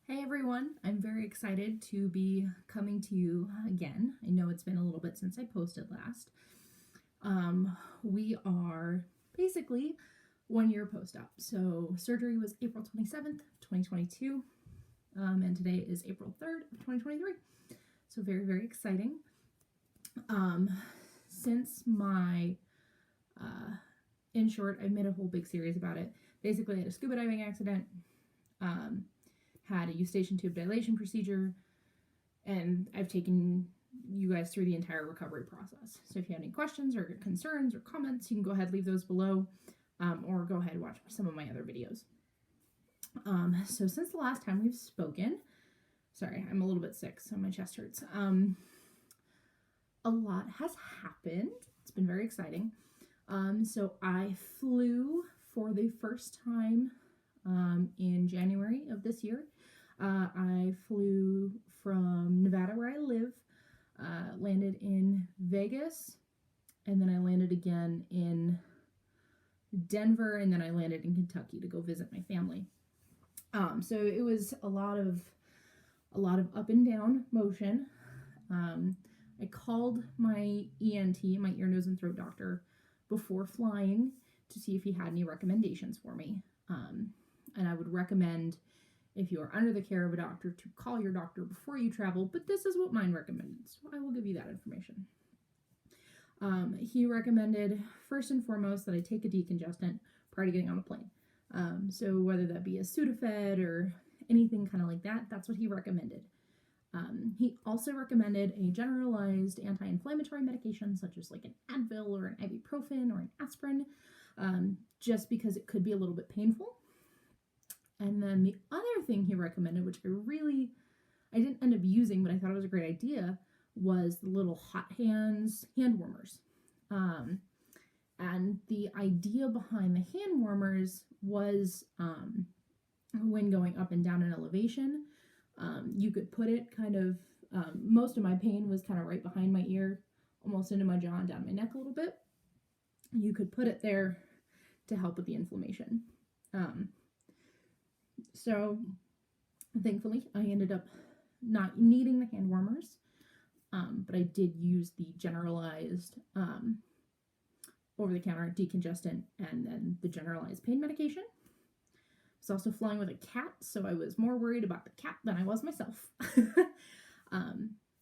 Hey everyone, I'm very excited to be coming to you again. I know it's been a little bit since I posted last. We are basically 1 year post-op. So surgery was April 27th, 2022, and today is April 3rd of 2023. So very, very exciting. Um, since my, in short, I made a whole big series about it. Basically, I had a scuba diving accident. Had a Eustachian tube dilation procedure, and I've taken you guys through the entire recovery process. So if you have any questions or concerns or comments, you can go ahead, leave those below, or go ahead and watch some of my other videos. So since the last time we've spoken, sorry, I'm a little bit sick, so my chest hurts. A lot has happened. It's been very exciting. So I flew for the first time in January of this year. I flew from Nevada, where I live, landed in Vegas, and then I landed again in Denver, and then I landed in Kentucky to go visit my family. So it was a lot of up and down motion. I called my ENT, my ear, nose, and throat doctor, before flying to see if he had any recommendations for me. And I would recommend, if you are under the care of a doctor, to call your doctor before you travel, but this is what mine recommended, so I will give you that information. He recommended, first and foremost, that I take a decongestant prior to getting on a plane. So whether that be a Sudafed or anything kind of like that, that's what he recommended. He also recommended a generalized anti-inflammatory medication, such as like an Advil or an ibuprofen or an aspirin, just because it could be a little bit painful. And then the other thing he recommended, which I didn't end up using, but I thought it was a great idea, was the little hot hands hand warmers. And the idea behind the hand warmers was when going up and down in elevation, you could put it kind of, most of my pain was kind of right behind my ear, almost into my jaw and down my neck a little bit. You could put it there to help with the inflammation. So thankfully, I ended up not needing the hand warmers, but I did use the generalized over-the-counter decongestant and then the generalized pain medication. I was also flying with a cat, so I was more worried about the cat than I was myself.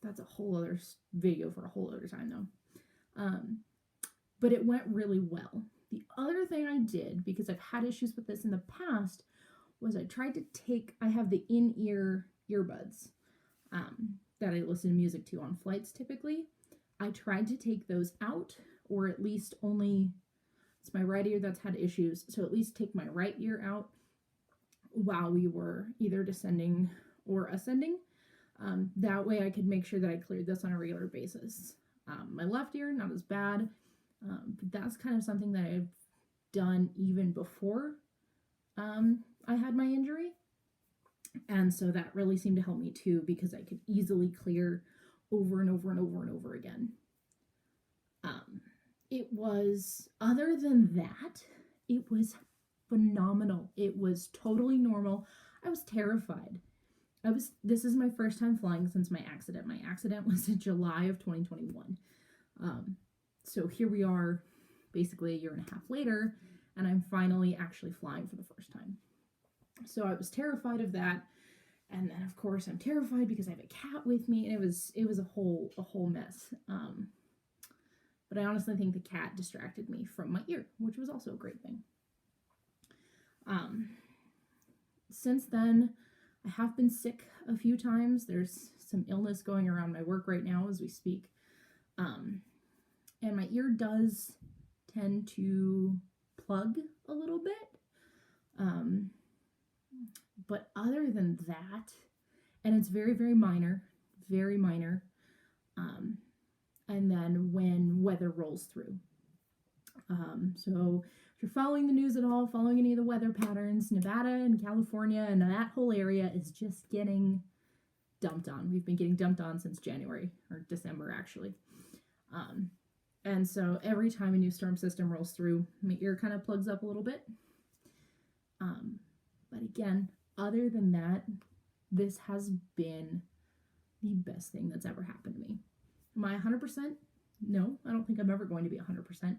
That's a whole other video for a whole other time, though. But it went really well. The other thing I did, because I've had issues with this in the past, was I have the in-ear earbuds that I listen to music to on flights typically. I tried to take those out, or at least it's my right ear that's had issues, so at least take my right ear out while we were either descending or ascending. That way I could make sure that I cleared this on a regular basis. My left ear, not as bad, but that's kind of something that I've done even before I had my injury. And so that really seemed to help me too, because I could easily clear over and over and over and over again. Other than that, it was phenomenal. It was totally normal. I was terrified. This is my first time flying since my accident. My accident was in July of 2021. So here we are, basically a year and a half later, and I'm finally actually flying for the first time. So I was terrified of that. And then of course I'm terrified because I have a cat with me, and it was a whole mess. But I honestly think the cat distracted me from my ear, which was also a great thing. Since then, I have been sick a few times. There's some illness going around my work right now as we speak. And my ear does tend to plug a little bit. But other than that, and it's very, very minor, very minor. And then when weather rolls through. So if you're following the news at all, following any of the weather patterns, Nevada and California and that whole area is just getting dumped on. We've been getting dumped on since January, or December actually. And so every time a new storm system rolls through, my ear kind of plugs up a little bit. But again, other than that, this has been the best thing that's ever happened to me. Am I 100%? No, I don't think I'm ever going to be 100%.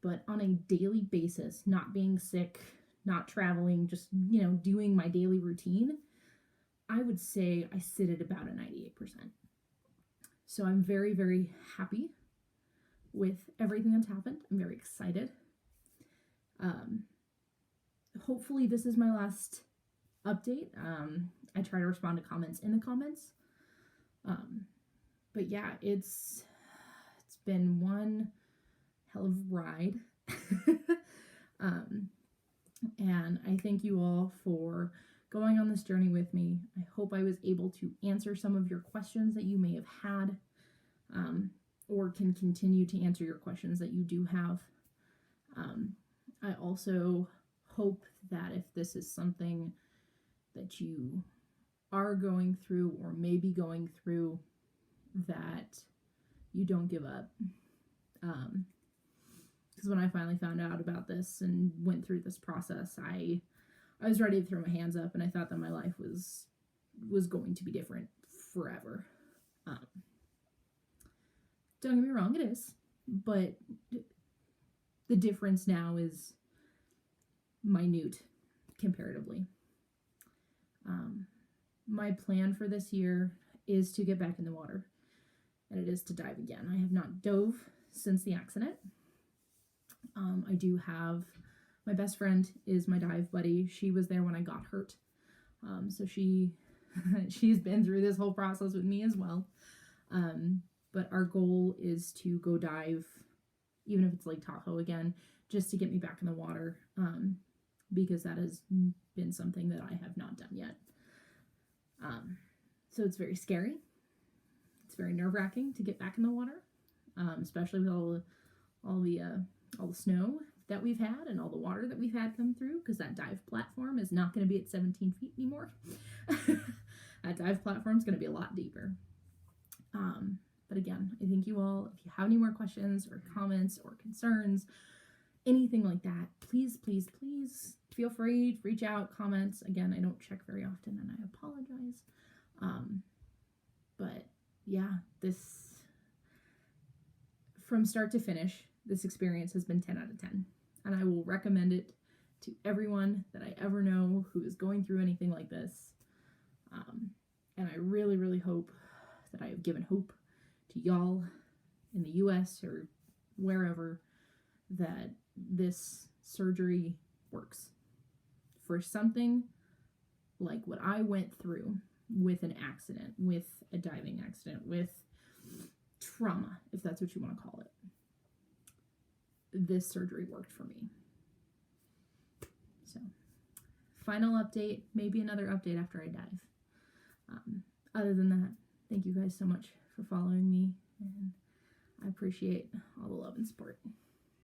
But on a daily basis, not being sick, not traveling, just, doing my daily routine, I would say I sit at about a 98%. So I'm very, very happy with everything that's happened. I'm very excited. Hopefully this is my last update. I try to respond to comments in the comments. But yeah, it's been one hell of a ride. And I thank you all for going on this journey with me. I hope I was able to answer some of your questions that you may have had, or can continue to answer your questions that you do have. I also hope that if this is something that you are going through or may be going through, that you don't give up. Because when I finally found out about this and went through this process, I was ready to throw my hands up, and I thought that my life was going to be different forever. Don't get me wrong, it is, but the difference now is minute comparatively. My plan for this year is to get back in the water, and it is to dive again. I have not dove since the accident. I do have, my best friend is my dive buddy. She was there when I got hurt. So she's been through this whole process with me as well. But our goal is to go dive, even if it's Lake Tahoe again, just to get me back in the water. Because that has been something that I have not done yet. So it's very scary. It's very nerve-wracking to get back in the water, especially with all the snow that we've had and all the water that we've had come through, because that dive platform is not going to be at 17 feet anymore. That dive platform is going to be a lot deeper. But again, I thank you all. If you have any more questions or comments or concerns, anything like that, please, please, please feel free to reach out, comments. Again, I don't check very often, and I apologize. But yeah, this, from start to finish, this experience has been 10 out of 10. And I will recommend it to everyone that I ever know who is going through anything like this. And I really, really hope that I have given hope to y'all in the US or wherever, that this surgery works. For something like what I went through with an accident, with a diving accident, with trauma, if that's what you want to call it, this surgery worked for me. So, final update, maybe another update after I dive. Other than that, thank you guys so much for following me, and I appreciate all the love and support.